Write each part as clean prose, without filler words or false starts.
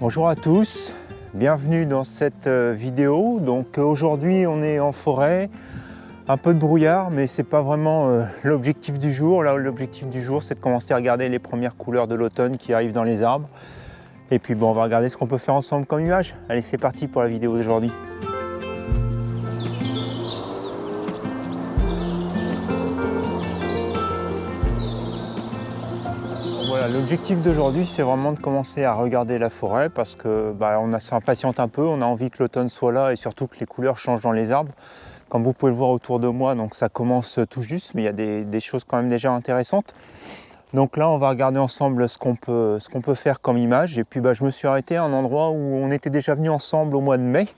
Bonjour à tous, bienvenue dans cette vidéo. Donc aujourd'hui on est en forêt, un peu de brouillard, mais c'est pas vraiment l'objectif du jour. Là, l'objectif du jour, c'est de commencer à regarder les premières couleurs de l'automne qui arrivent dans les arbres. Et puis bon, on va regarder ce qu'on peut faire ensemble comme image. Allez, c'est parti pour la vidéo d'aujourd'hui. Voilà, l'objectif d'aujourd'hui, c'est vraiment de commencer à regarder la forêt parce que on s'impatiente un peu, on a envie que l'automne soit là et surtout que les couleurs changent dans les arbres. Comme vous pouvez le voir autour de moi, donc ça commence tout juste, mais il y a des choses quand même déjà intéressantes. Donc là, on va regarder ensemble ce qu'on peut faire comme image. Et puis je me suis arrêté à un endroit où on était déjà venu ensemble au mois de mai.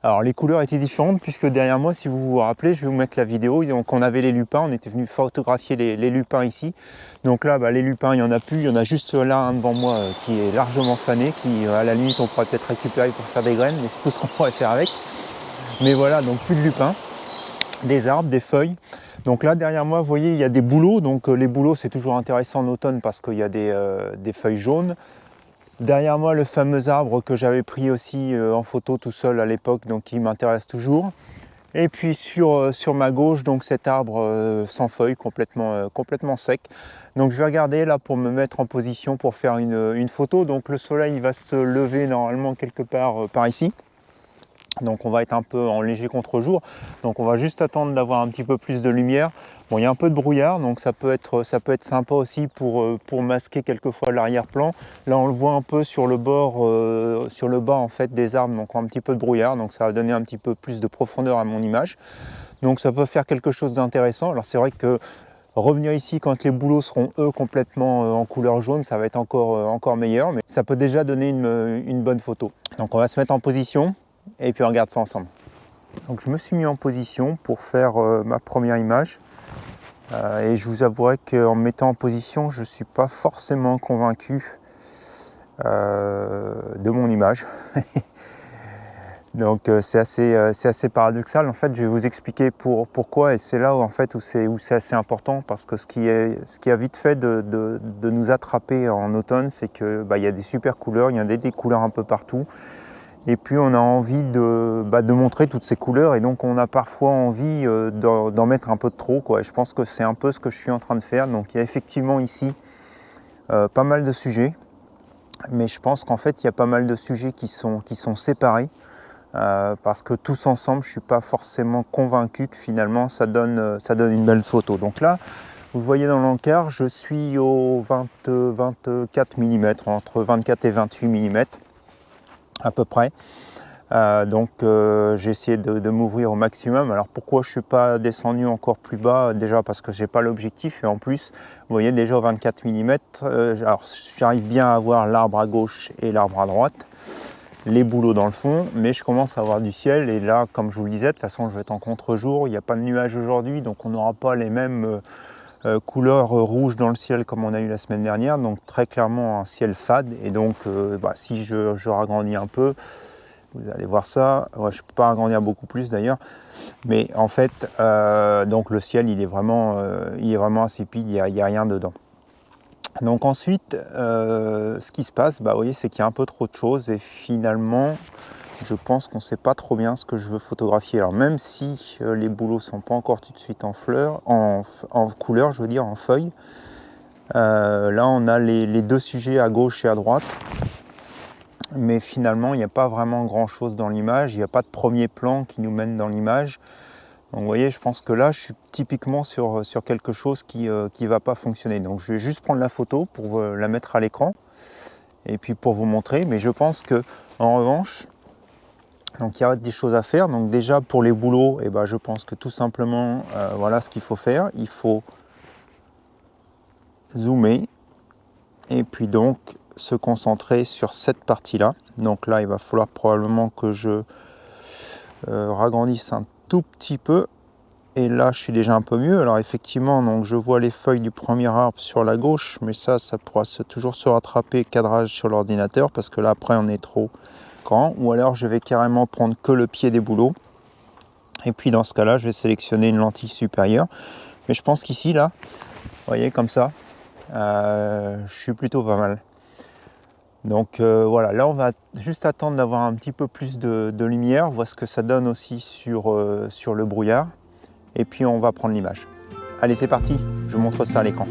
Alors les couleurs étaient différentes puisque derrière moi, si vous vous rappelez, je vais vous mettre la vidéo. Donc on avait les lupins, on était venu photographier les lupins ici. Donc là, les lupins, il n'y en a plus. Il y en a juste là un devant moi qui est largement fané, qui à la limite on pourrait peut-être récupérer pour faire des graines, mais c'est tout ce qu'on pourrait faire avec. Mais voilà, donc plus de lupins, des arbres, des feuilles. Donc là derrière moi, vous voyez, il y a des bouleaux. Donc les bouleaux, c'est toujours intéressant en automne parce qu'il y a des feuilles jaunes. Derrière moi, le fameux arbre que j'avais pris aussi en photo tout seul à l'époque, donc qui m'intéresse toujours. Et puis sur ma gauche, donc cet arbre sans feuilles, complètement sec. Donc je vais regarder là pour me mettre en position pour faire une photo. Donc le soleil va se lever normalement quelque part par ici. Donc on va être un peu en léger contre-jour, donc on va juste attendre d'avoir un petit peu plus de lumière. Bon, il y a un peu de brouillard, donc ça peut être sympa aussi pour masquer quelquefois l'arrière-plan. Là on le voit un peu sur le bord, sur le bas en fait des arbres, donc un petit peu de brouillard, donc ça va donner un petit peu plus de profondeur à mon image. Donc ça peut faire quelque chose d'intéressant. Alors c'est vrai que revenir ici quand les bouleaux seront eux complètement en couleur jaune, ça va être encore meilleur, mais ça peut déjà donner une bonne photo. Donc on va se mettre en position. Et puis on regarde ça ensemble. Donc je me suis mis en position pour faire ma première image. Et je vous avouerai qu'en me mettant en position, je ne suis pas forcément convaincu de mon image. Donc c'est assez paradoxal. En fait, je vais vous expliquer pourquoi. Et c'est là où c'est assez important. Parce que ce qui a vite fait de nous attraper en automne, c'est qu'il y a des super couleurs, il y a des couleurs un peu partout. Et puis on a envie de montrer toutes ces couleurs et donc on a parfois envie d'en mettre un peu de trop, quoi. Et je pense que c'est un peu ce que je suis en train de faire. Donc il y a effectivement ici pas mal de sujets, mais je pense qu'en fait il y a pas mal de sujets qui sont séparés parce que tous ensemble je ne suis pas forcément convaincu que finalement ça donne une belle photo. Donc là, vous voyez dans l'encart, je suis au 24 mm, entre 24 et 28 mm. À peu près. J'ai essayé de m'ouvrir au maximum. Alors pourquoi je ne suis pas descendu encore plus bas? Déjà parce que je n'ai pas l'objectif et en plus, vous voyez déjà au 24 mm, alors j'arrive bien à voir l'arbre à gauche et l'arbre à droite, les bouleaux dans le fond, mais je commence à avoir du ciel et là, comme je vous le disais, de toute façon je vais être en contre-jour, il n'y a pas de nuages aujourd'hui, donc on n'aura pas les mêmes couleur rouge dans le ciel comme on a eu la semaine dernière, donc très clairement un ciel fade. Et donc si je ragrandis un peu, vous allez voir ça. Ouais, je ne peux pas agrandir beaucoup plus d'ailleurs, mais en fait donc le ciel il est vraiment insipide, il n'y a rien dedans. Donc ensuite ce qui se passe, vous voyez, c'est qu'il y a un peu trop de choses et finalement je pense qu'on ne sait pas trop bien ce que je veux photographier. Alors même si les bouleaux ne sont pas encore tout de suite en fleurs, en couleur, je veux dire en feuilles, là on a les deux sujets à gauche et à droite. Mais finalement il n'y a pas vraiment grand chose dans l'image, il n'y a pas de premier plan qui nous mène dans l'image. Donc vous voyez, je pense que là je suis typiquement sur quelque chose qui ne va pas fonctionner. Donc je vais juste prendre la photo pour la mettre à l'écran et puis pour vous montrer. Mais je pense que en revanche, donc il y a des choses à faire. Donc déjà pour les bouleaux, je pense que tout simplement, voilà ce qu'il faut faire. Il faut zoomer et puis donc se concentrer sur cette partie-là. Donc là, il va falloir probablement que je ragrandisse un tout petit peu. Et là, je suis déjà un peu mieux. Alors effectivement, donc je vois les feuilles du premier arbre sur la gauche, mais ça pourra toujours se rattraper cadrage sur l'ordinateur parce que là après on est trop grand. Ou alors je vais carrément prendre que le pied des bouleaux. Et puis dans ce cas-là, je vais sélectionner une lentille supérieure. Mais je pense qu'ici, là, vous voyez, comme ça, je suis plutôt pas mal. Donc voilà, là on va juste attendre d'avoir un petit peu plus de lumière, voir ce que ça donne aussi sur le brouillard, et puis on va prendre l'image. Allez, c'est parti, je vous montre ça à l'écran.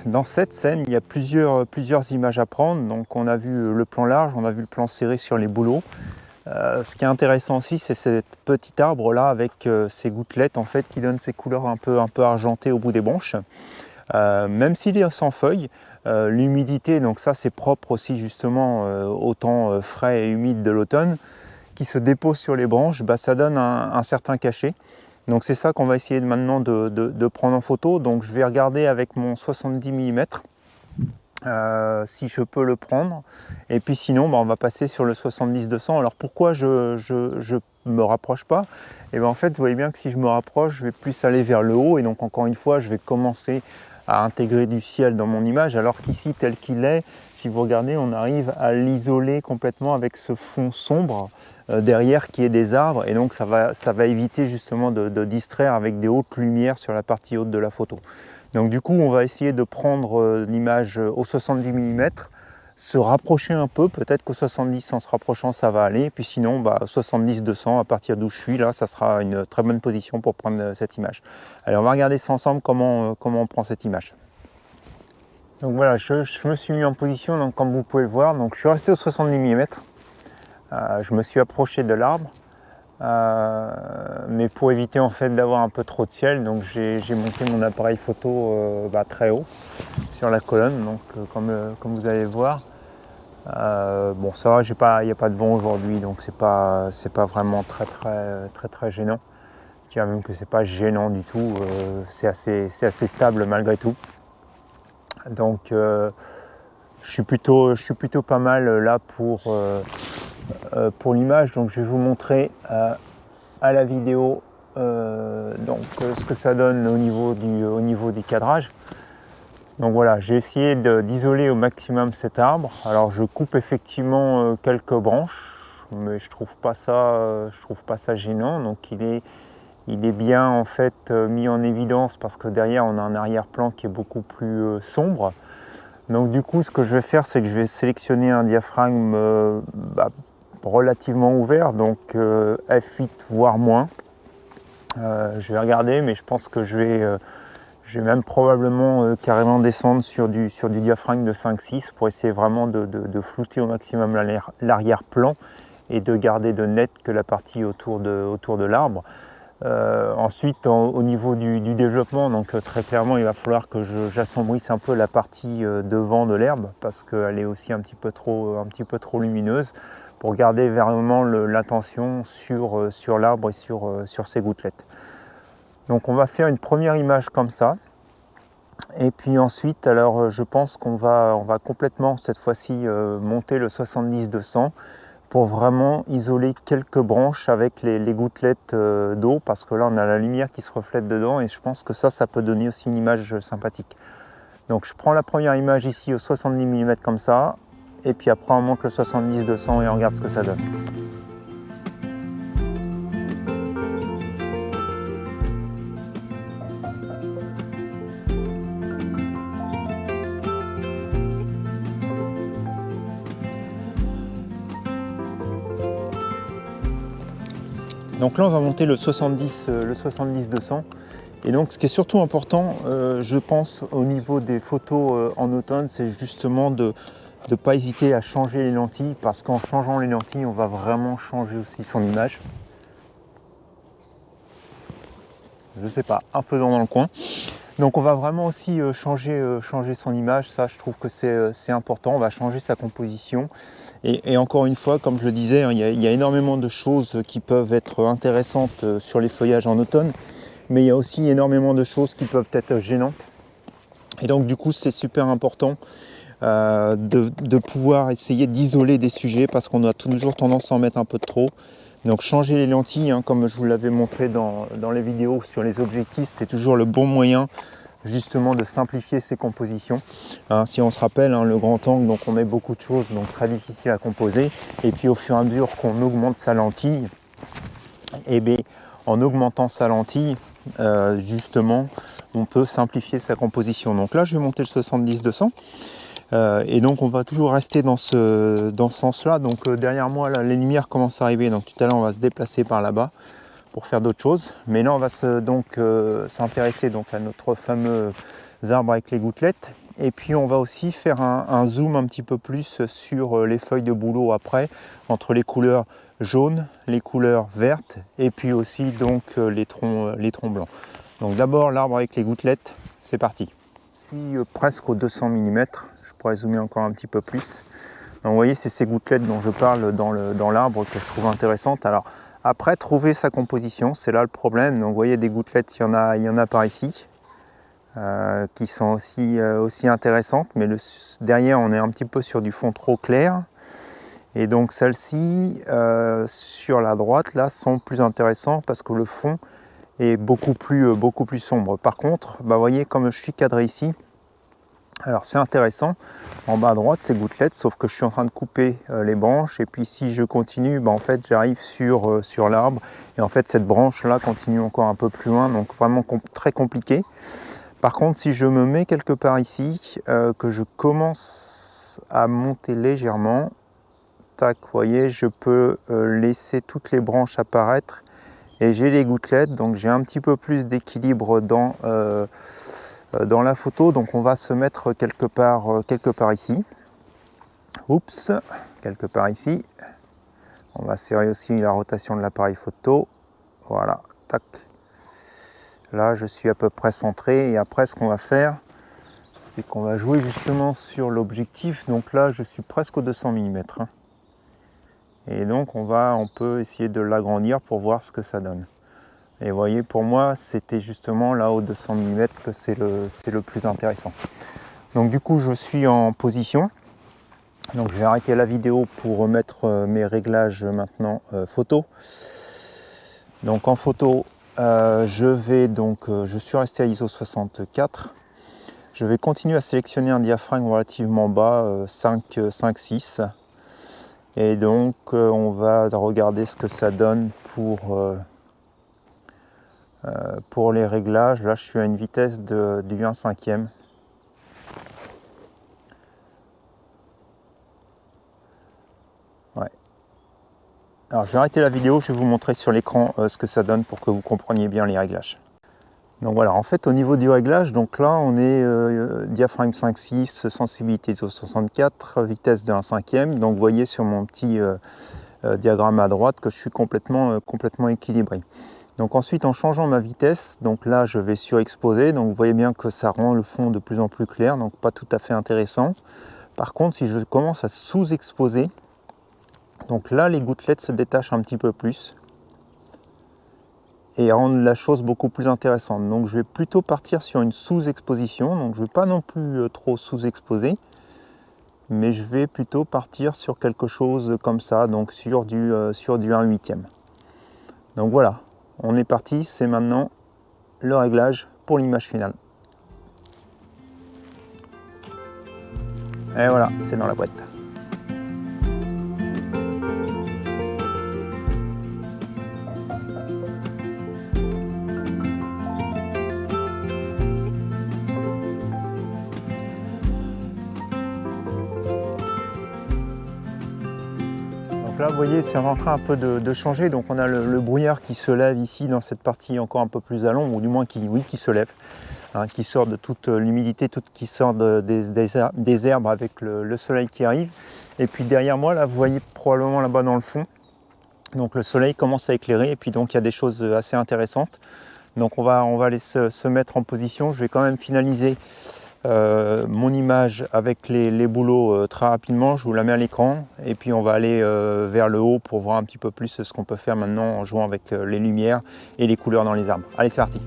Dans cette scène, il y a plusieurs images à prendre. Donc on a vu le plan large, on a vu le plan serré sur les bouleaux. Ce qui est intéressant aussi, c'est cet petit arbre là avec ces gouttelettes en fait qui donnent ces couleurs un peu argentées au bout des branches. Même s'il est sans feuilles, l'humidité, donc ça c'est propre aussi justement au temps frais et humide de l'automne, qui se dépose sur les branches, ça donne un certain cachet. Donc c'est ça qu'on va essayer maintenant de prendre en photo. Donc je vais regarder avec mon 70 mm si je peux le prendre. Et puis sinon, on va passer sur le 70-200. Alors pourquoi je me rapproche pas? Et en fait, vous voyez bien que si je me rapproche, je vais plus aller vers le haut. Et donc encore une fois, je vais commencer à intégrer du ciel dans mon image. Alors qu'ici, tel qu'il est, si vous regardez, on arrive à l'isoler complètement avec ce fond sombre derrière qui est des arbres, et donc ça va éviter justement de distraire avec des hautes lumières sur la partie haute de la photo. Donc du coup on va essayer de prendre l'image au 70 mm, se rapprocher un peu, peut-être qu'au 70 en se rapprochant ça va aller, puis sinon 70-200 à partir d'où je suis là, ça sera une très bonne position pour prendre cette image. Allez, on va regarder ça ensemble comment on prend cette image. Donc voilà, je me suis mis en position, donc comme vous pouvez le voir, donc je suis resté au 70 mm. Je me suis approché de l'arbre, mais pour éviter en fait d'avoir un peu trop de ciel, donc j'ai monté mon appareil photo très haut sur la colonne, donc comme vous allez voir. Bon, ça va, il n'y a pas de vent aujourd'hui, donc c'est pas vraiment très gênant. Je dirais même que c'est pas gênant du tout, c'est assez stable malgré tout. Donc je suis plutôt pas mal là pour l'image. Donc je vais vous montrer à la vidéo ce que ça donne au niveau du cadrage. Donc voilà, j'ai essayé d'isoler au maximum cet arbre. Alors je coupe effectivement quelques branches, mais je trouve pas ça gênant. Donc il est bien en fait mis en évidence parce que derrière on a un arrière-plan qui est beaucoup plus sombre. Donc du coup ce que je vais faire, c'est que je vais sélectionner un diaphragme relativement ouvert, donc f8 voire moins. Je vais regarder, mais je pense que je vais même probablement carrément descendre sur du diaphragme de 5-6 pour essayer vraiment de flouter au maximum l'arrière-plan et de garder de net que la partie autour de l'arbre. Ensuite, au niveau du développement, donc très clairement, il va falloir que j'assombrisse un peu la partie devant de l'herbe parce qu'elle est aussi un petit peu trop lumineuse pour garder vraiment l'attention sur l'arbre et sur ses gouttelettes. Donc on va faire une première image comme ça. Et puis ensuite, alors je pense qu'on va complètement cette fois-ci monter le 70-200 pour vraiment isoler quelques branches avec les gouttelettes d'eau, parce que là on a la lumière qui se reflète dedans et je pense que ça peut donner aussi une image sympathique. Donc je prends la première image ici au 70 mm comme ça, et puis après on monte le 70-200 et on regarde ce que ça donne. Donc là on va monter le 70-200. Et donc ce qui est surtout important, je pense, au niveau des photos en automne, c'est justement de ne pas hésiter à changer les lentilles, parce qu'en changeant les lentilles, on va vraiment changer aussi son image. je sais pas, un faisan dans le coin. Donc on va vraiment aussi changer son image, ça je trouve que c'est important, on va changer sa composition. Et encore une fois, comme je le disais, hein, il y a énormément de choses qui peuvent être intéressantes sur les feuillages en automne, mais il y a aussi énormément de choses qui peuvent être gênantes. Et donc du coup c'est super important de pouvoir essayer d'isoler des sujets parce qu'on a toujours tendance à en mettre un peu de trop. Donc changer les lentilles, hein, comme je vous l'avais montré dans les vidéos sur les objectifs, c'est toujours le bon moyen justement de simplifier ces compositions. Hein, si on se rappelle, hein, le grand angle, donc on met beaucoup de choses, donc très difficile à composer. Et puis au fur et à mesure qu'on augmente sa lentille, et bien en augmentant sa lentille, justement, on peut simplifier sa composition. Donc là, je vais monter le 70-200. Et donc on va toujours rester dans ce sens-là. Donc derrière moi, là, les lumières commencent à arriver. Donc tout à l'heure, on va se déplacer par là-bas pour faire d'autres choses. Mais là, on va s'intéresser donc à notre fameux arbre avec les gouttelettes. Et puis on va aussi faire un zoom un petit peu plus sur les feuilles de bouleau après, entre les couleurs jaunes, les couleurs vertes, et puis aussi donc les troncs blancs. Donc d'abord l'arbre avec les gouttelettes, c'est parti. Je suis presque aux 200 mm. Je pourrais zoomer encore un petit peu plus. Donc vous voyez, c'est ces gouttelettes dont je parle dans l'arbre que je trouve intéressantes. Alors après, trouver sa composition, c'est là le problème. Donc vous voyez, des gouttelettes, il y en a par ici, qui sont aussi intéressantes. Mais derrière, on est un petit peu sur du fond trop clair. Et donc celles-ci, sur la droite, là, sont plus intéressantes parce que le fond est beaucoup plus sombre. Par contre, bah, vous voyez, comme je suis cadré ici, alors c'est intéressant, en bas à droite c'est gouttelettes, sauf que je suis en train de couper les branches et puis si je continue, en fait j'arrive sur l'arbre et en fait cette branche là continue encore un peu plus loin, donc vraiment très compliqué. Par contre si je me mets quelque part ici, que je commence à monter légèrement, tac, vous voyez, je peux laisser toutes les branches apparaître et j'ai les gouttelettes, donc j'ai un petit peu plus d'équilibre dans la photo. Donc on va se mettre quelque part ici. Oups, quelque part ici. On va serrer aussi la rotation de l'appareil photo. Voilà, tac. Là, je suis à peu près centré. Et après, ce qu'on va faire, c'est qu'on va jouer justement sur l'objectif. Donc là, je suis presque aux 200 mm. Et donc, on peut essayer de l'agrandir pour voir ce que ça donne. Et vous voyez, pour moi, c'était justement là aux 200 mm que c'est le plus intéressant. Donc du coup, je suis en position. Donc je vais arrêter la vidéo pour remettre mes réglages maintenant photo. Donc en photo, je suis resté à ISO 64. Je vais continuer à sélectionner un diaphragme relativement bas, 5-6. Et donc on va regarder ce que ça donne pour les réglages. Là je suis à une vitesse du 1/5. Ouais. Alors je vais arrêter la vidéo, je vais vous montrer sur l'écran ce que ça donne pour que vous compreniez bien les réglages. Donc voilà, en fait au niveau du réglage, donc là on est diaphragme 5/6, sensibilité ISO 64, vitesse de 1/5. Donc vous voyez sur mon petit diagramme à droite que je suis complètement équilibré. Donc ensuite en changeant ma vitesse, donc là je vais surexposer, donc vous voyez bien que ça rend le fond de plus en plus clair, donc pas tout à fait intéressant. Par contre si je commence à sous-exposer, donc là les gouttelettes se détachent un petit peu plus et rendent la chose beaucoup plus intéressante. Donc je vais plutôt partir sur une sous-exposition, donc je ne vais pas non plus trop sous-exposer, mais je vais plutôt partir sur quelque chose comme ça, donc sur du 1/8. Donc voilà, on est parti, c'est maintenant le réglage pour l'image finale. Et voilà, c'est dans la boîte. Donc là, vous voyez, c'est en train un peu de changer. Donc on a le brouillard qui se lève ici dans cette partie encore un peu plus à l'ombre, ou du moins qui se lève, hein, qui sort de toute l'humidité, qui sort des herbes avec le soleil qui arrive. Et puis derrière moi, là, vous voyez probablement là-bas dans le fond, donc le soleil commence à éclairer et puis donc il y a des choses assez intéressantes. Donc on va aller se mettre en position. Je vais quand même finaliser mon image avec les boulots très rapidement. Je vous la mets à l'écran et puis on va aller vers le haut pour voir un petit peu plus ce qu'on peut faire maintenant en jouant avec les lumières et les couleurs dans les arbres. Allez, c'est parti!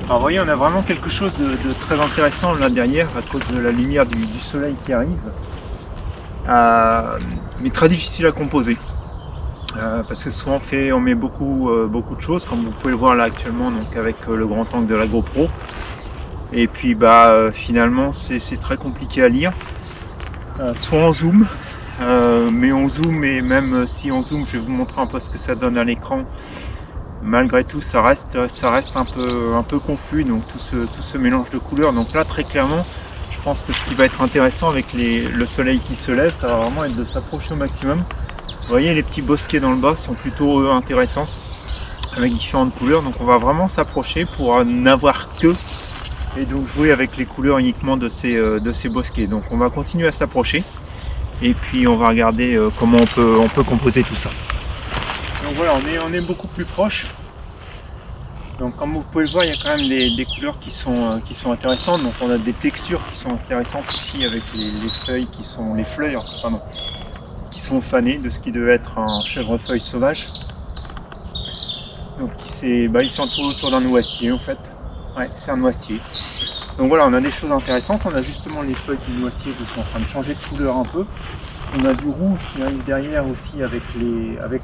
Alors vous voyez, on a vraiment quelque chose de très intéressant là derrière à cause de la lumière du soleil qui arrive, mais très difficile à composer parce que souvent on met beaucoup de choses, comme vous pouvez le voir là actuellement, donc avec le grand angle de la GoPro, et puis finalement c'est très compliqué à lire, soit on zoome, mais on zoome, et même si on zoome, je vais vous montrer un peu ce que ça donne à l'écran. Malgré tout, ça reste un peu confus, donc tout ce mélange de couleurs. Donc là, très clairement, je pense que ce qui va être intéressant avec le soleil qui se lève, ça va vraiment être de s'approcher au maximum. Vous voyez, les petits bosquets dans le bas sont plutôt intéressants, avec différentes couleurs. Donc on va vraiment s'approcher pour n'avoir que, et donc jouer avec les couleurs uniquement de ces bosquets. Donc on va continuer à s'approcher, et puis on va regarder comment on peut composer tout ça. Donc voilà, on est beaucoup plus proche. Donc comme vous pouvez le voir, il y a quand même des couleurs qui sont intéressantes. Donc on a des textures qui sont intéressantes aussi avec les feuilles les fleurs qui sont fanées de ce qui devait être un chèvrefeuille sauvage. Donc ils sont tout autour d'un noisetier en fait. Ouais, c'est un noisetier. Donc voilà, on a des choses intéressantes. On a justement les feuilles du noisetier qui sont en train de changer de couleur un peu. On a du rouge qui arrive derrière aussi avec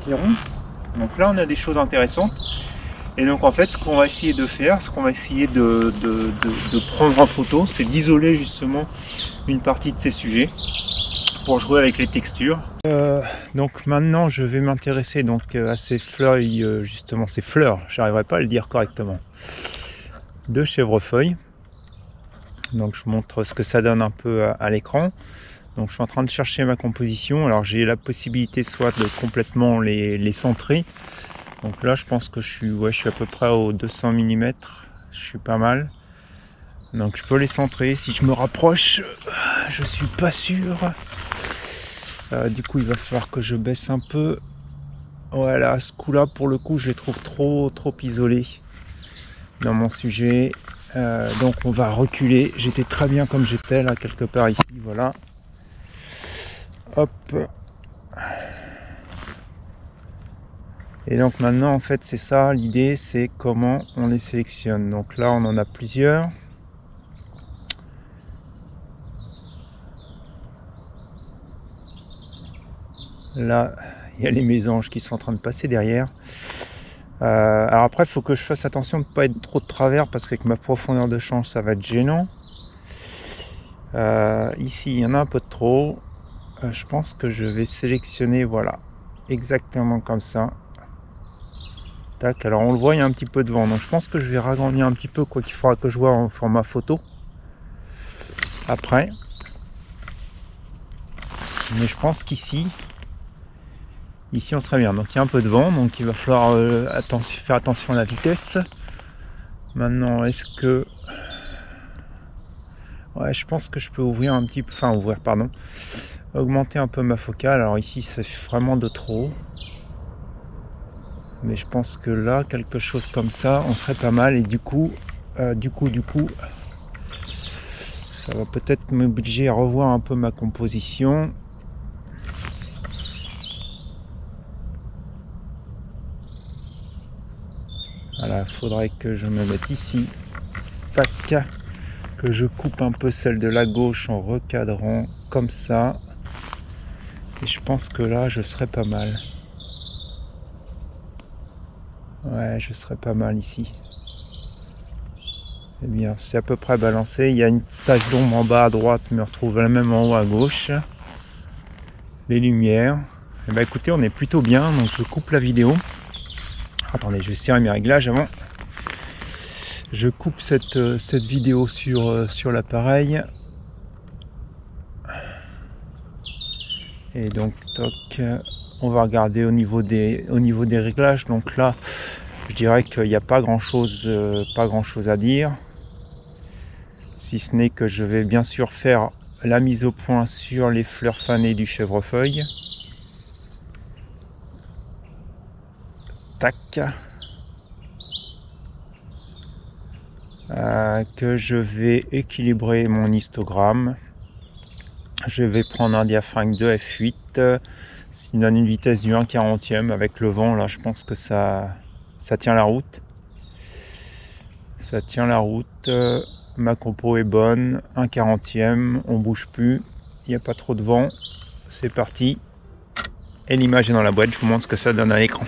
les ronces. Donc là on a des choses intéressantes, et donc en fait ce qu'on va essayer de faire, ce qu'on va essayer de prendre en photo, c'est d'isoler justement une partie de ces sujets pour jouer avec les textures. Donc maintenant je vais m'intéresser à ces feuilles, justement ces fleurs, j'arriverai pas à le dire correctement, de chèvrefeuille. Donc je vous montre ce que ça donne un peu à l'écran. Donc je suis en train de chercher ma composition. Alors j'ai la possibilité soit de complètement les centrer. Donc là je pense que je suis à peu près au 200 mm. Je suis pas mal. Donc je peux les centrer. Si je me rapproche, je suis pas sûr. Du coup il va falloir que je baisse un peu. Voilà, ce coup là pour le coup je les trouve trop isolés dans mon sujet. Donc on va reculer. J'étais très bien comme j'étais là quelque part ici. Voilà. Hop. Et donc maintenant en fait c'est ça l'idée, c'est comment on les sélectionne. Donc là on en a plusieurs. Là il y a les mésanges qui sont en train de passer derrière. Alors après il faut que je fasse attention de ne pas être trop de travers, parce qu'avec ma profondeur de champ ça va être gênant. Ici il y en a un peu de trop. Je pense que je vais sélectionner, voilà, exactement comme ça. Tac, alors on le voit, il y a un petit peu de vent, donc je pense que je vais ragrandir un petit peu, quoi qu'il faudra que je vois en format photo après. Mais je pense qu'ici on serait bien. Donc il y a un peu de vent, donc il va falloir faire attention à la vitesse. Maintenant, est-ce que... Ouais, je pense que je peux ouvrir un petit peu, augmenter un peu ma focale. Alors ici c'est vraiment de trop, mais je pense que là quelque chose comme ça on serait pas mal. Et du coup ça va peut-être m'obliger à revoir un peu ma composition. Voilà, il faudrait que je me mette ici, tac, que je coupe un peu celle de la gauche en recadrant comme ça, et je pense que là je serais pas mal. Ouais, je serais pas mal ici. Eh bien, c'est à peu près balancé. Il y a une tache d'ombre en bas à droite, mais on retrouve la même en haut à gauche. les lumières. Et bah écoutez, on est plutôt bien, donc je coupe la vidéo. Attendez, je vais serrer mes réglages avant. Je coupe cette vidéo sur l'appareil. Et donc toc, on va regarder au niveau des réglages. Donc là, je dirais qu'il n'y a pas grand chose à dire. Si ce n'est que je vais bien sûr faire la mise au point sur les fleurs fanées du chèvrefeuille. Tac. Que je vais équilibrer mon histogramme. Je vais prendre un diaphragme de f8, qui donne une vitesse du 1/40e. Avec le vent, là, je pense que ça tient la route. Ça tient la route. Ma compo est bonne, 1/40e, on bouge plus, il n'y a pas trop de vent. C'est parti. Et l'image est dans la boîte, je vous montre ce que ça donne à l'écran.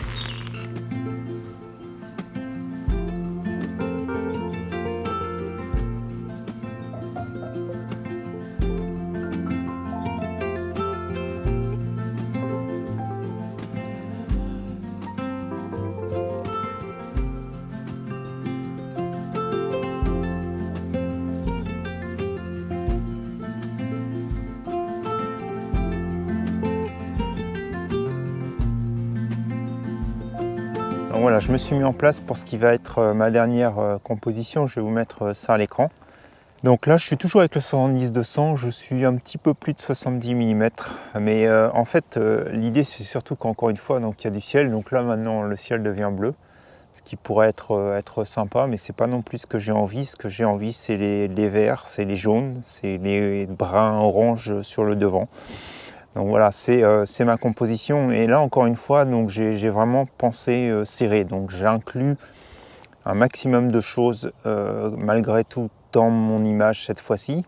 Donc voilà, je me suis mis en place pour ce qui va être ma dernière composition. Je vais vous mettre ça à l'écran. Donc là, je suis toujours avec le 70-200, je suis un petit peu plus de 70 mm. Mais en fait, l'idée, c'est surtout qu'encore une fois, donc, il y a du ciel. Donc là, maintenant, le ciel devient bleu, ce qui pourrait être sympa, mais c'est pas non plus ce que j'ai envie. Ce que j'ai envie, c'est les verts, c'est les jaunes, c'est les bruns orange sur le devant. Donc voilà, c'est ma composition. Et là, encore une fois, donc j'ai vraiment pensé serré. Donc j'ai inclus un maximum de choses malgré tout dans mon image cette fois-ci.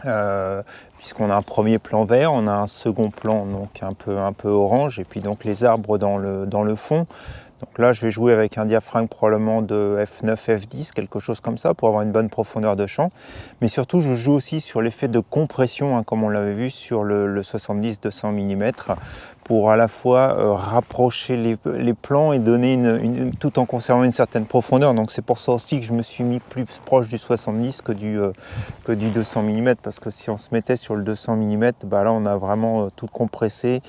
Puisqu'on a un premier plan vert, on a un second plan donc un peu orange, et puis donc les arbres dans le fond. Donc là, je vais jouer avec un diaphragme probablement de F9, F10, quelque chose comme ça, pour avoir une bonne profondeur de champ. Mais surtout, je joue aussi sur l'effet de compression, comme on l'avait vu sur le 70-200 mm, pour à la fois rapprocher les plans et donner tout en conservant une certaine profondeur. Donc c'est pour ça aussi que je me suis mis plus proche du 70 que du 200 mm, parce que si on se mettait sur le 200 mm, bah là on a vraiment tout compressé.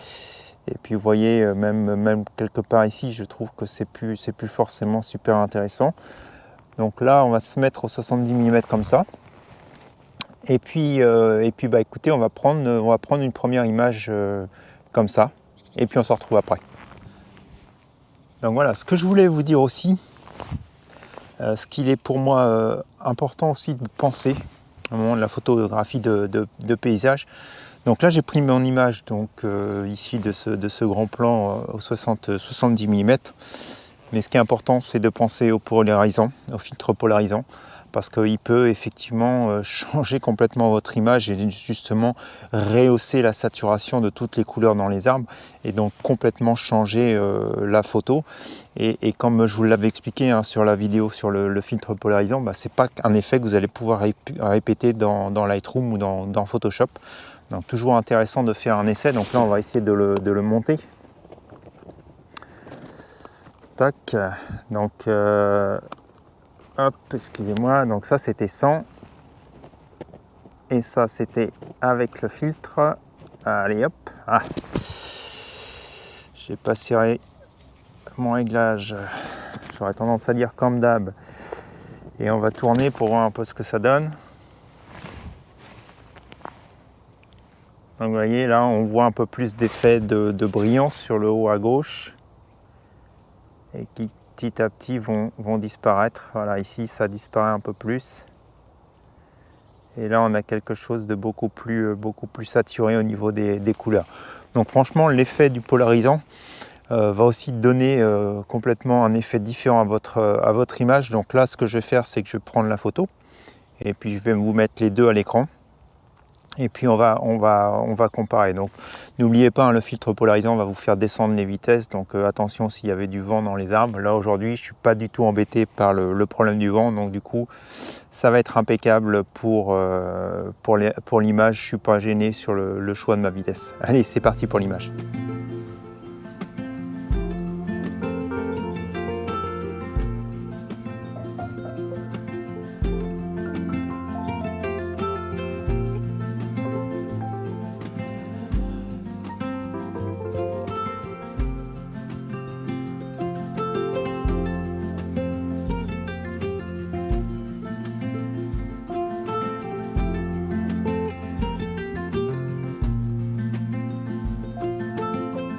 Et puis vous voyez, même quelque part ici, je trouve que c'est plus forcément super intéressant. Donc là, on va se mettre au 70 mm comme ça. Et puis bah, écoutez, on va prendre une première image comme ça. Et puis on se retrouve après. Donc voilà, ce que je voulais vous dire aussi, ce qu'il est pour moi important aussi de penser au moment de la photographie de paysage. Donc là, j'ai pris mon image donc, ici de ce grand plan au 70 mm. Mais ce qui est important, c'est de penser au polarisant, au filtre polarisant, parce qu'il peut effectivement changer complètement votre image et justement rehausser la saturation de toutes les couleurs dans les arbres et donc complètement changer la photo. Et comme je vous l'avais expliqué sur la vidéo sur le filtre polarisant, bah, ce n'est pas un effet que vous allez pouvoir répéter dans Lightroom ou dans Photoshop. Donc toujours intéressant de faire un essai. Donc là, on va essayer de le monter. Tac. Donc, hop, excusez-moi. Donc ça, c'était 100. Et ça, c'était avec le filtre. Allez, hop. Ah. J'ai pas serré mon réglage. J'aurais tendance à dire comme d'hab. Et on va tourner pour voir un peu ce que ça donne. Donc vous voyez, là, on voit un peu plus d'effet de brillance sur le haut à gauche. Et qui petit à petit vont disparaître. Voilà, ici ça disparaît un peu plus. Et là on a quelque chose de beaucoup plus saturé au niveau des couleurs. Donc franchement l'effet du polarisant va aussi donner complètement un effet différent à votre image. Donc là ce que je vais faire, c'est que je vais prendre la photo et puis je vais vous mettre les deux à l'écran. Et puis on va comparer. Donc n'oubliez pas, hein, le filtre polarisant va vous faire descendre les vitesses. Donc attention s'il y avait du vent dans les arbres. Là aujourd'hui, je ne suis pas du tout embêté par le problème du vent. Donc du coup, ça va être impeccable pour l'image. Je ne suis pas gêné sur le choix de ma vitesse. Allez, c'est parti pour l'image.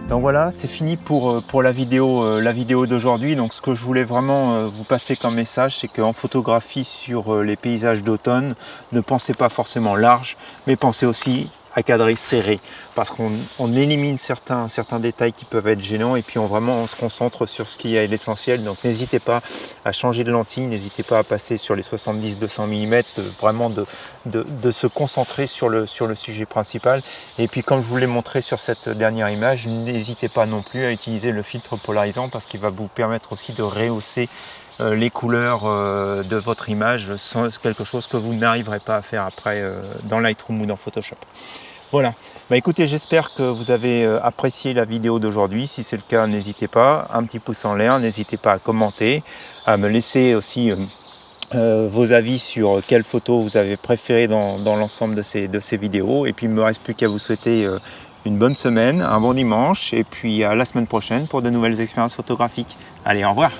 Donc voilà, c'est fini pour la vidéo d'aujourd'hui. Donc ce que je voulais vraiment vous passer comme message, c'est qu'en photographie sur les paysages d'automne, ne pensez pas forcément large, mais pensez aussi à cadrer serré, parce qu'on élimine certains détails qui peuvent être gênants, et puis on se concentre sur ce qui est l'essentiel. Donc n'hésitez pas à changer de lentille, n'hésitez pas à passer sur les 70-200 mm, vraiment de se concentrer sur le sujet principal. Et puis comme je vous l'ai montré sur cette dernière image, n'hésitez pas non plus à utiliser le filtre polarisant, parce qu'il va vous permettre aussi de rehausser les couleurs de votre image, sans quelque chose que vous n'arriverez pas à faire après dans Lightroom ou dans Photoshop. Voilà, bah écoutez, j'espère que vous avez apprécié la vidéo d'aujourd'hui. Si c'est le cas, n'hésitez pas, un petit pouce en l'air, n'hésitez pas à commenter, à me laisser aussi vos avis sur quelle photo vous avez préféré dans l'ensemble de ces vidéos. Et puis il ne me reste plus qu'à vous souhaiter une bonne semaine, un bon dimanche, et puis à la semaine prochaine pour de nouvelles expériences photographiques. Allez, au revoir!